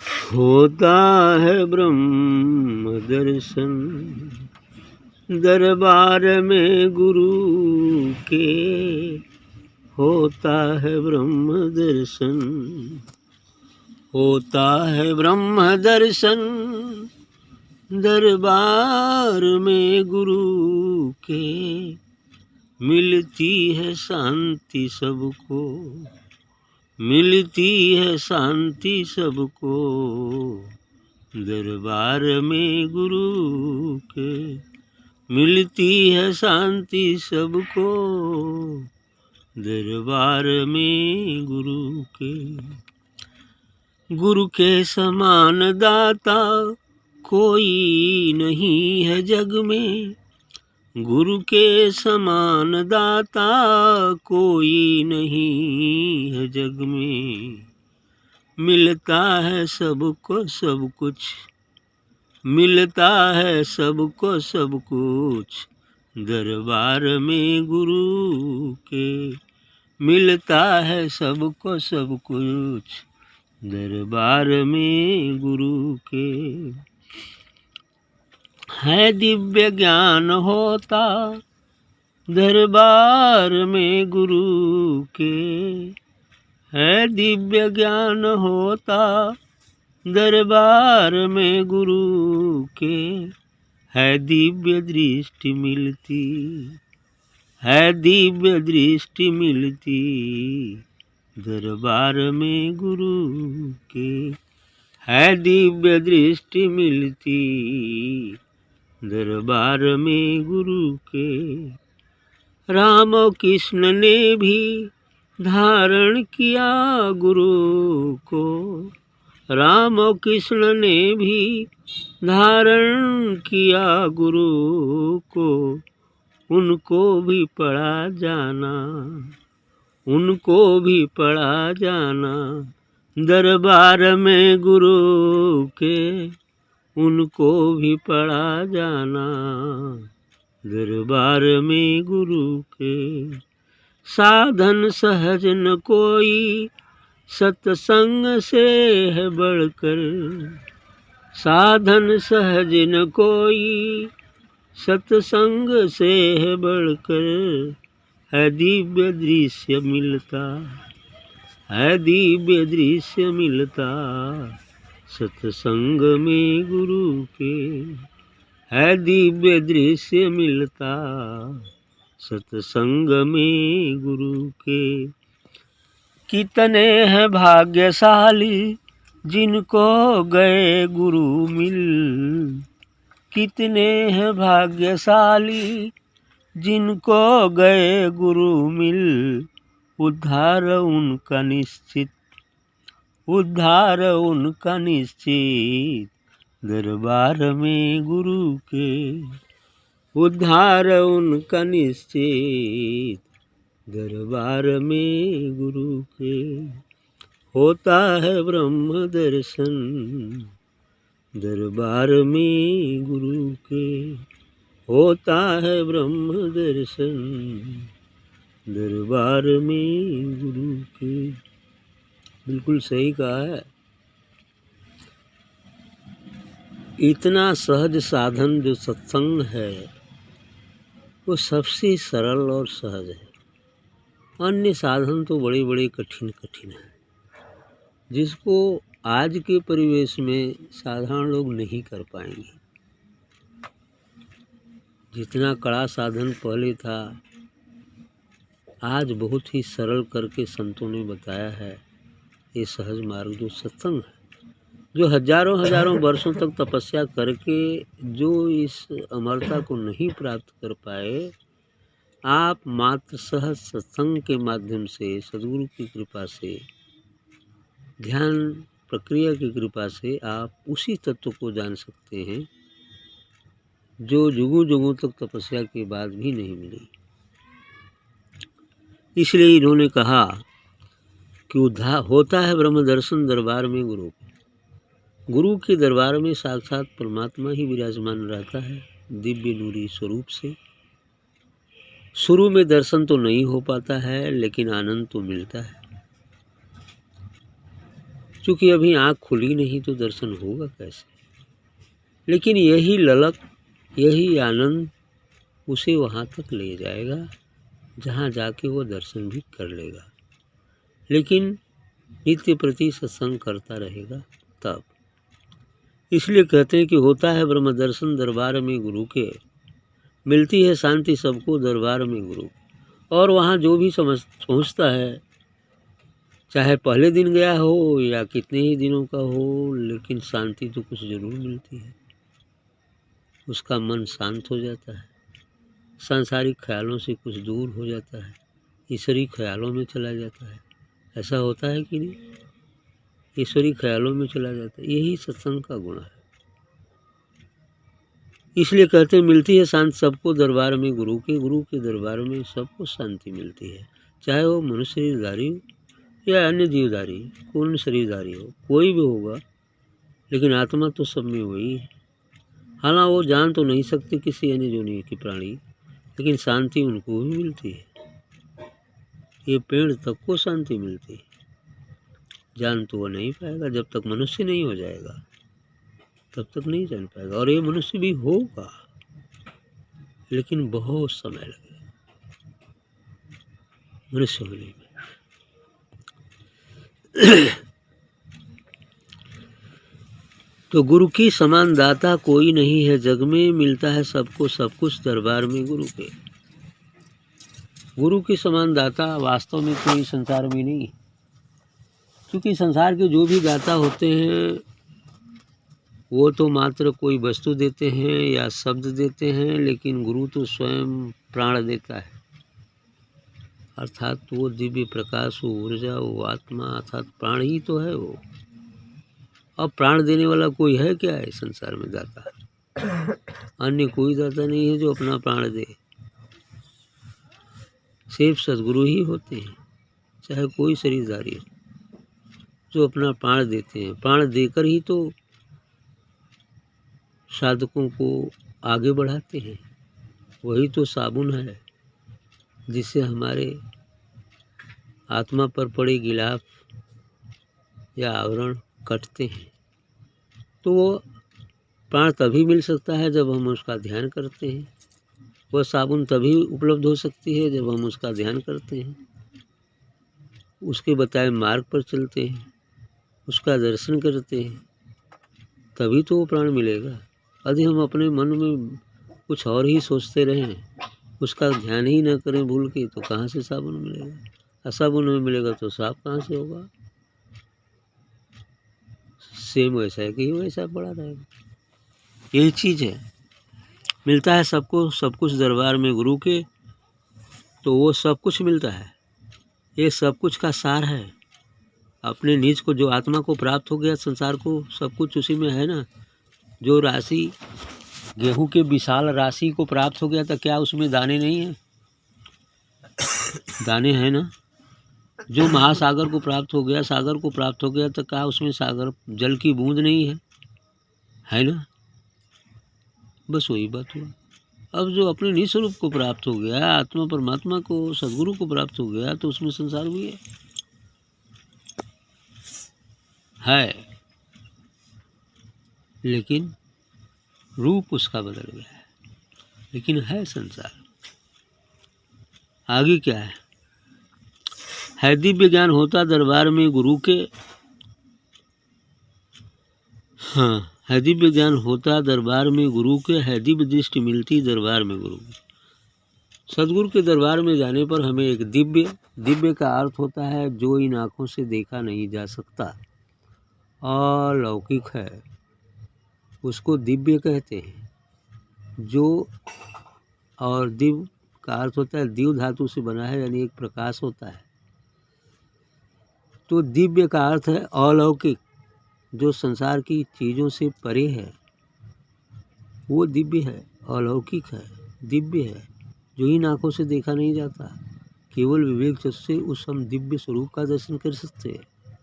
होता है ब्रह्म दर्शन दरबार में गुरु के, होता है ब्रह्म दर्शन, होता है ब्रह्म दर्शन दरबार में गुरु के। मिलती है शांति सबको, मिलती है शांति सबको दरबार में गुरु के। मिलती है शांति सबको दरबार में गुरु के। गुरु के समान दाता कोई नहीं है जग में, गुरु के समान दाता कोई नहीं है जग में। मिलता है सबको सब कुछ, मिलता है सबको सब कुछ दरबार में गुरु के। मिलता है सबको सब कुछ दरबार में गुरु के। है दिव्य ज्ञान होता दरबार में गुरु के, है दिव्य ज्ञान होता दरबार में गुरु के। है दिव्य दृष्टि मिलती, है दिव्य दृष्टि मिलती दरबार में गुरु के। है दिव्य दृष्टि मिलती दरबार में गुरु के। राम कृष्ण ने भी धारण किया गुरु को, राम कृष्ण ने भी धारण किया गुरु को। उनको भी पढ़ा जाना, उनको भी पढ़ा जाना दरबार में गुरु के। उनको भी पढ़ा जाना दरबार में गुरु के। साधन सहज न कोई सत्संग से है बढ़कर, साधन सहज न कोई सत्संग से है बढ़कर। है दिव्य दृश्य मिलता, है दिव्य दृश्य मिलता सत्संग में गुरु के। है दिव्य दृश्य मिलता सत्संग में गुरु के। कितने हैं भाग्यशाली जिनको गए गुरु मिल, कितने हैं भाग्यशाली जिनको गए गुरु मिल। उद्धार उनका निश्चित, उद्धार उनका निश्चित दरबार में गुरु के। उद्धार उनका निश्चित दरबार में गुरु के। होता है ब्रह्म दर्शन दरबार में गुरु के। होता है ब्रह्म दर्शन दरबार में गुरु के। बिल्कुल सही कहा है। इतना सहज साधन जो सत्संग है वो सबसे सरल और सहज है। अन्य साधन तो बड़े बड़े कठिन कठिन हैं, जिसको आज के परिवेश में साधारण लोग नहीं कर पाएंगे। जितना कड़ा साधन पहले था, आज बहुत ही सरल करके संतों ने बताया है। ये सहज मार्ग जो सत्संग है, जो हजारों हजारों वर्षों तक तपस्या करके जो इस अमरता को नहीं प्राप्त कर पाए, आप मात्र सहज सत्संग के माध्यम से, सद्गुरु की कृपा से, ध्यान प्रक्रिया की कृपा से आप उसी तत्व को जान सकते हैं जो जुगों जुगों तक तपस्या के बाद भी नहीं मिली। इसलिए इन्होंने कहा कि उद्धार होता है ब्रह्म दर्शन दरबार में गुरु के। गुरु के दरबार में साक्षात परमात्मा ही विराजमान रहता है दिव्य नूरी स्वरूप से। शुरू में दर्शन तो नहीं हो पाता है, लेकिन आनंद तो मिलता है। क्योंकि अभी आँख खुली नहीं तो दर्शन होगा कैसे। लेकिन यही ललक, यही आनंद उसे वहाँ तक ले जाएगा जहाँ जाके वो दर्शन भी कर लेगा। लेकिन नित्य प्रति सत्संग करता रहेगा तब। इसलिए कहते हैं कि होता है ब्रह्म दर्शन दरबार में गुरु के, मिलती है शांति सबको दरबार में गुरु। और वहाँ जो भी पहुँचता है, चाहे पहले दिन गया हो या कितने ही दिनों का हो, लेकिन शांति तो कुछ ज़रूर मिलती है। उसका मन शांत हो जाता है, सांसारिक ख्यालों से कुछ दूर हो जाता है, ईश्वरीय ख्यालों में चला जाता है। ऐसा होता है कि नहीं? ईश्वरीय ख्यालों में चला जाता है। यही सत्संग का गुण है। इसलिए कहते हैं मिलती है शांति सबको दरबार में गुरु के दरबार में सबको शांति मिलती है। चाहे वो मनुष्य शरीरधारी हो या अन्य जीवधारी, पूर्ण शरीरधारी हो, कोई भी होगा, लेकिन आत्मा तो सब में वही है। हालांकि वो जान तो नहीं सकते किसी अन्य योनि की प्राणी, लेकिन शांति उनको भी मिलती है। ये पेड़ तक को शांति मिलती है। जान तो वो नहीं पाएगा, जब तक मनुष्य नहीं हो जाएगा तब तक नहीं जान पाएगा। और ये मनुष्य भी होगा, लेकिन बहुत समय लगेगा मनुष्य होने में। तो गुरु की समान दाता कोई नहीं है जग में, मिलता है सबको सब कुछ दरबार में गुरु के। गुरु की समान दाता वास्तव में कोई संसार में नहीं, क्योंकि संसार के जो भी दाता होते हैं वो तो मात्र कोई वस्तु देते हैं या शब्द देते हैं, लेकिन गुरु तो स्वयं प्राण देता है। अर्थात वो दिव्य प्रकाश, वो ऊर्जा, वो आत्मा, अर्थात प्राण ही तो है वो। अब प्राण देने वाला कोई है क्या है संसार में दाता? अन्य कोई दाता नहीं है जो अपना प्राण दे। सिर्फ सद्गुरु ही होते हैं, चाहे कोई शरीरधारी हो, जो अपना प्राण देते हैं। प्राण देकर ही तो साधकों को आगे बढ़ाते हैं। वही तो साबुन है जिससे हमारे आत्मा पर पड़े गिलाफ या आवरण कटते हैं। तो वो प्राण तभी मिल सकता है जब हम उसका ध्यान करते हैं। वह साबुन तभी उपलब्ध हो सकती है जब हम उसका ध्यान करते हैं, उसके बताए मार्ग पर चलते हैं, उसका दर्शन करते हैं, तभी तो वो प्राण मिलेगा। यदि हम अपने मन में कुछ और ही सोचते रहें, उसका ध्यान ही न करें भूल के, तो कहाँ से साबुन मिलेगा? असाबुन में मिलेगा तो साफ कहाँ से होगा? सेम वैसा है कि वैसा पड़ा रहेगा। यही चीज़ है, मिलता है सबको सब कुछ दरबार में गुरु के। तो वो सब कुछ मिलता है, ये सब कुछ का सार है। अपने निज को, जो आत्मा को प्राप्त हो गया, संसार को सब कुछ उसी में है ना। जो राशि गेहूं के विशाल राशि को प्राप्त हो गया था, क्या उसमें दाने नहीं है? दाने हैं ना। जो महासागर को प्राप्त हो गया, सागर को प्राप्त हो गया, तो क्या उसमें सागर जल की बूंद नहीं है ना। बस वही बात हुआ। अब जो अपने निज स्वरूप को प्राप्त हो गया, आत्मा परमात्मा को, सदगुरु को प्राप्त हो गया, तो उसमें संसार भी है, लेकिन रूप उसका बदल गया है, लेकिन है संसार। आगे क्या है दिव्य ज्ञान होता दरबार में गुरु के। हाँ, है दिव्य ज्ञान होता दरबार में गुरु के, है दिव्य दृष्टि मिलती दरबार में गुरु के। सदगुरु के दरबार में जाने पर हमें एक दिव्य का अर्थ होता है जो इन आँखों से देखा नहीं जा सकता, अलौकिक है, उसको दिव्य कहते हैं। जो और दिव्य का अर्थ होता है दिव्य धातु से बना है, यानी एक प्रकाश होता है। तो दिव्य का अर्थ है अलौकिक, जो संसार की चीज़ों से परे है, वो दिव्य है, अलौकिक है, दिव्य है, जो इन आँखों से देखा नहीं जाता। केवल विवेक चक्षु से उस हम दिव्य स्वरूप का दर्शन कर सकते हैं।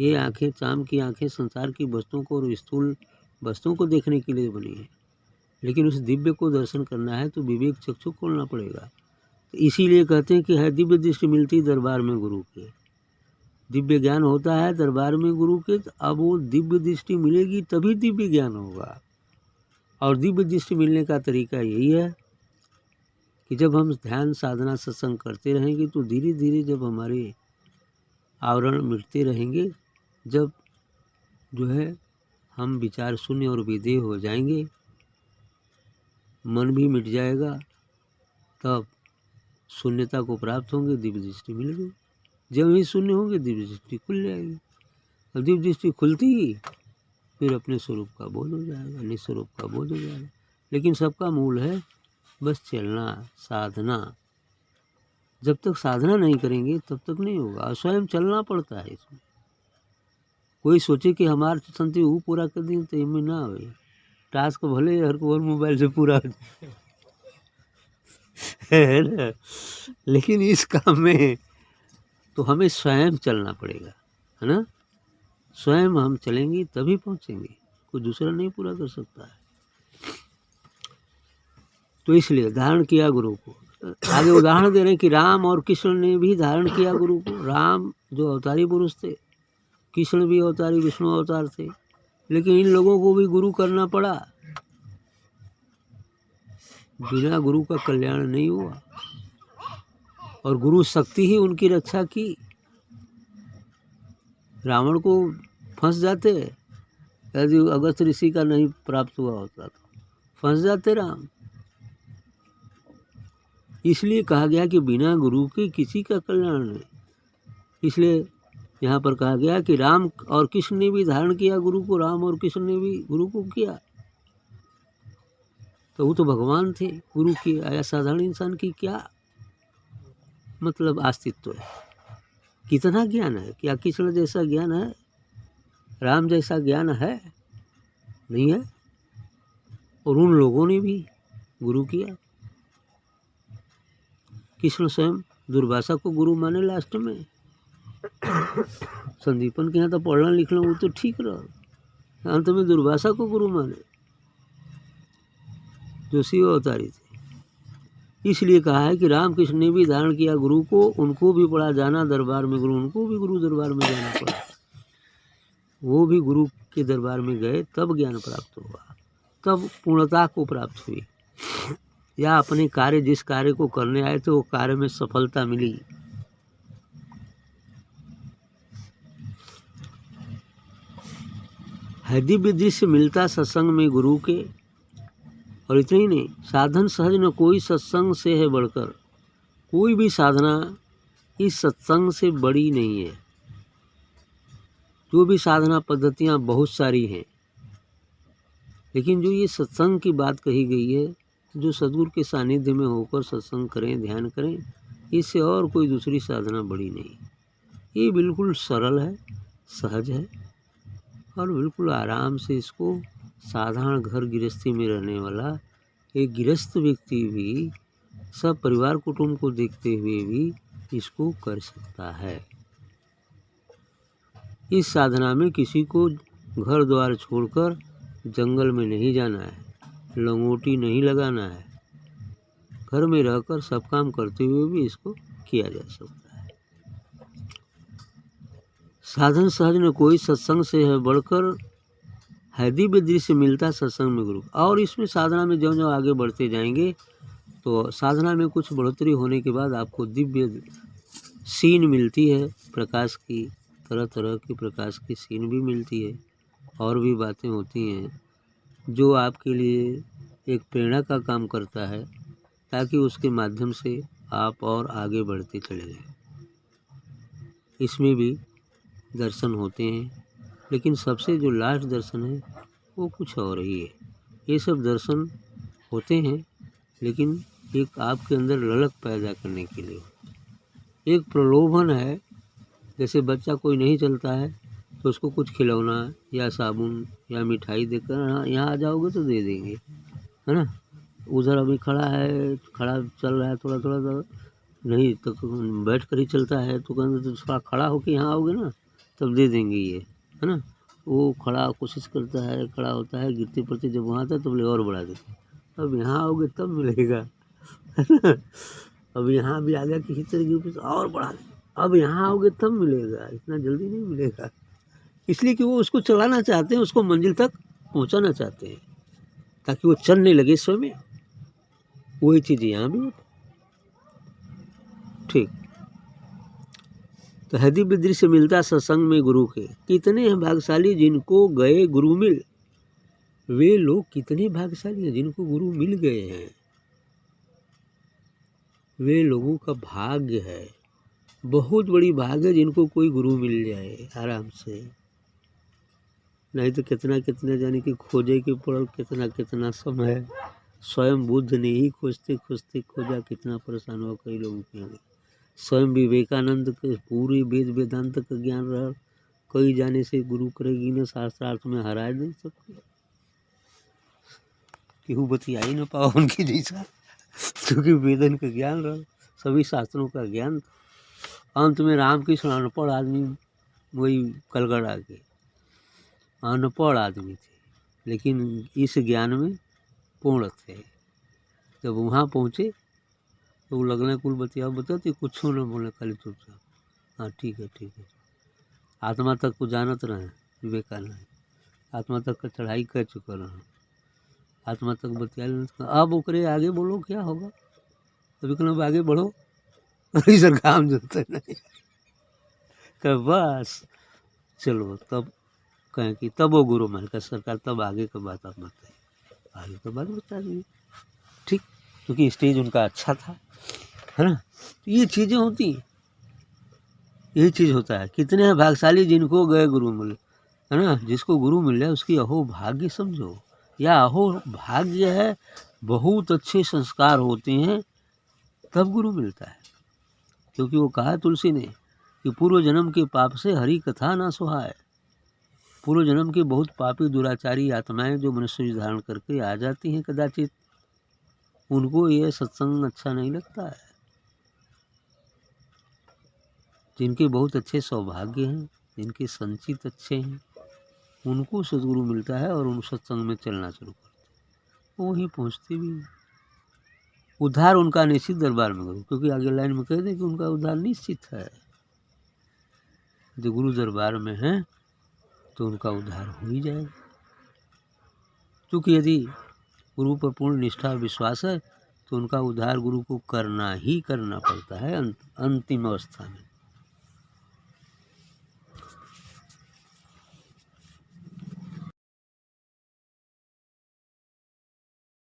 ये आँखें, चाम की आँखें संसार की वस्तुओं को और स्थूल वस्तुओं को देखने के लिए बनी है, लेकिन उस दिव्य को दर्शन करना है तो विवेक चक्षु खोलना पड़ेगा। तो इसीलिए कहते हैं कि है दिव्य दृष्टि मिलती दरबार में गुरु के। दिव्य ज्ञान होता है दरबार में गुरु के, तो अब वो दिव्य दृष्टि मिलेगी तभी दिव्य ज्ञान होगा। और दिव्य दृष्टि मिलने का तरीका यही है कि जब हम ध्यान साधना सत्संग करते रहेंगे तो धीरे धीरे जब हमारे आवरण मिटते रहेंगे, जब जो है हम विचार शून्य और विधेय हो जाएंगे, मन भी मिट जाएगा, तब शून्यता को प्राप्त होंगे, दिव्य दृष्टि मिल गई। जब ही शून्य होंगे दिव्य दृष्टि खुल जाएगी, और दिव्य दृष्टि खुलती ही फिर अपने स्वरूप का बोध हो जाएगा, निस्वरूप का बोध हो जाएगा। लेकिन सबका मूल है बस चलना, साधना। जब तक साधना नहीं करेंगे तब तक नहीं होगा, स्वयं चलना पड़ता है। इसमें कोई सोचे कि हमारे संति वो पूरा कर दें तो इनमें ना हो, टास्क भले हर को और मोबाइल से पूरा हो जाए है ना, लेकिन इस काम में तो हमें स्वयं चलना पड़ेगा, है ना। स्वयं हम चलेंगे तभी पहुंचेंगे, कोई दूसरा नहीं पूरा कर सकता है। तो इसलिए धारण किया गुरु को। आगे उदाहरण दे रहे हैं कि राम और कृष्ण ने भी धारण किया गुरु को। राम जो अवतारी पुरुष थे, कृष्ण भी अवतारी विष्णु अवतार थे, लेकिन इन लोगों को भी गुरु करना पड़ा। बिना गुरु का कल्याण नहीं हुआ, और गुरु शक्ति ही उनकी रक्षा की। रावण को फंस जाते यदि अगस्त ऋषि का नहीं प्राप्त हुआ होता तो फंस जाते राम। इसलिए कहा गया कि बिना गुरु के किसी का कल्याण नहीं। इसलिए यहाँ पर कहा गया कि राम और कृष्ण ने भी धारण किया गुरु को, राम और कृष्ण ने भी गुरु को किया। तो वो तो भगवान थे, गुरु की आया साधारण इंसान की क्या मतलब अस्तित्व है। कितना ज्ञान है, क्या कृष्ण जैसा ज्ञान है, राम जैसा ज्ञान है? नहीं है। और उन लोगों ने भी गुरु किया। कृष्ण स्वयं दुर्वासा को गुरु माने लास्ट में। संदीपन के यहाँ तो पढ़ना लिखना वो तो ठीक रहा, अंत में दुर्वासा को गुरु माने जो शिव अवतारी थे। इसलिए कहा है कि राम कृष्ण ने भी धारण किया गुरु को, उनको भी पड़ा जाना दरबार में गुरु, उनको भी गुरु दरबार में जाना पड़ा। वो भी गुरु के दरबार में गए तब ज्ञान प्राप्त हुआ, तब पूर्णता को प्राप्त हुई, या अपने कार्य जिस कार्य को करने आए थे वो कार्य में सफलता मिली। है दिव्य दृश्य मिलता सत्संग में गुरु के। और इतना ही नहीं, साधन सहज न कोई सत्संग से है बढ़कर। कोई भी साधना इस सत्संग से बड़ी नहीं है। जो भी साधना पद्धतियाँ बहुत सारी हैं, लेकिन जो ये सत्संग की बात कही गई है, जो सद्गुरु के सानिध्य में होकर सत्संग करें, ध्यान करें, इससे और कोई दूसरी साधना बड़ी नहीं। ये बिल्कुल सरल है, सहज है, और बिल्कुल आराम से इसको साधारण घर गृहस्थी में रहने वाला एक गृहस्थ व्यक्ति भी सब परिवार कुटुंब को देखते हुए भी इसको कर सकता है। इस साधना में किसी को घर द्वार छोड़कर जंगल में नहीं जाना है, लंगोटी नहीं लगाना है। घर में रहकर सब काम करते हुए भी इसको किया जा सकता है। साधन सहज न कोई सत्संग से है बढ़कर। है दिव्य दृश्य मिलता सत्संग में गुरु। और इसमें साधना में जो जो आगे बढ़ते जाएंगे तो साधना में कुछ बढ़ोतरी होने के बाद आपको दिव्य सीन मिलती है, प्रकाश की, तरह तरह की प्रकाश की सीन भी मिलती है, और भी बातें होती हैं जो आपके लिए एक प्रेरणा का काम करता है, ताकि उसके माध्यम से आप और आगे बढ़ते चले जाएं। इसमें भी दर्शन होते हैं, लेकिन सबसे जो लास्ट दर्शन है वो कुछ और ही है। ये सब दर्शन होते हैं, लेकिन एक आपके अंदर ललक पैदा करने के लिए, एक प्रलोभन है। जैसे बच्चा कोई नहीं चलता है तो उसको कुछ खिलौना या साबुन या मिठाई देकर, हाँ यहाँ आ जाओगे तो दे देंगे, है ना। उधर अभी खड़ा है, खड़ा चल रहा है, थोड़ा थोड़ा नहीं तो बैठ कर ही चलता है, तो कहते तो थोड़ा खड़ा होकर यहाँ आओगे ना तब दे देंगे ये, है ना। वो खड़ा कोशिश करता है, खड़ा होता है, गिरते पड़ते जब वहाँ आता तब ले और बढ़ा देते, अब यहाँ आओगे तब मिलेगा, है ना। अब यहाँ भी आ गया किसी तरीके से और बढ़ा दे, अब यहाँ आओगे तब मिलेगा, इतना जल्दी नहीं मिलेगा। इसलिए कि वो उसको चलाना चाहते हैं, उसको मंजिल तक पहुँचाना चाहते हैं, ताकि वो चलने लगे स्वयं। वही चीज़ यहाँ भी होती। ठीक। तो हदीब दृश्य मिलता सत्संग में गुरु के, कितने हैं भाग्यशाली जिनको गए गुरु मिल। वे लोग कितने भाग्यशाली हैं जिनको गुरु मिल गए हैं। वे लोगों का भाग्य है, बहुत बड़ी भाग्य है जिनको कोई गुरु मिल जाए आराम से। नहीं तो कितना कितना जाने कि खोजे के पड़ल, कितना कितना समय स्वयं बुद्ध ने ही खोजते खोजते खोजा, कितना परेशान हुआ कई लोगों के आगे। स्वयं विवेकानंद के पूरे वेद वेदांत का ज्ञान रहा, कई जाने से गुरु करेगी न शास्त्रार्थ में हरा नहीं सकते, केहू बतिया ही न पाओ उनकी जैसा, क्योंकि वेदन का ज्ञान रहा, सभी शास्त्रों का ज्ञान था। अंत में रामकृष्ण अनपढ़ आदमी, वही कलगढ़ा के अनपढ़ आदमी थे, लेकिन इस ज्ञान में पूर्ण थे। जब वहाँ पहुँचे तो वो लगने कुल बताते कुछ न बोले, खाली चुपचाप हाँ ठीक है ठीक है। आत्मा तक को जानत रहे विवेकानंद, आत्मा तक का चढ़ाई कर चुका रहे, आत्मा तक बतिया। अब ओकरे आगे बोलो क्या होगा, अभी कहना आगे बढ़ो, सर काम जलते नहीं कर बस चलो। तब कहें कि तब वो गुरु मान का सरकार, तब आगे का बात आप बताइए, आगे का बात बता दिए। ठीक, क्योंकि स्टेज उनका अच्छा था, है ना। तो ये चीज़ें होती हैं, यही चीज़ होता है। कितने हैं भाग्यशाली जिनको गए गुरु मिले, है ना। जिसको गुरु मिल जाए उसकी अहो भाग्य समझो, या अहो भाग्य है, बहुत अच्छे संस्कार होते हैं तब गुरु मिलता है। क्योंकि वो कहा तुलसी ने कि पूर्व जन्म के पाप से हरि कथा ना सुहाए। पूर्व जन्म के बहुत पापी दुराचारी आत्माएं जो मनुष्य धारण करके आ जाती हैं, कदाचित उनको ये सत्संग अच्छा नहीं लगता है। जिनके बहुत अच्छे सौभाग्य हैं, जिनके संचित अच्छे हैं, उनको सदगुरु मिलता है और उन सत्संग में चलना शुरू करते हैं, वो वहीं पहुँचते भी हैं। उद्धार उनका निश्चित दरबार में गुरु, क्योंकि आगे लाइन में कह दें कि उनका उद्धार निश्चित है। जो गुरु दरबार में है तो उनका उद्धार हो ही जाएगा। क्योंकि यदि गुरु पर पूर्ण निष्ठा और विश्वास है तो उनका उद्धार गुरु को करना ही करना पड़ता है अंतिम अवस्था में।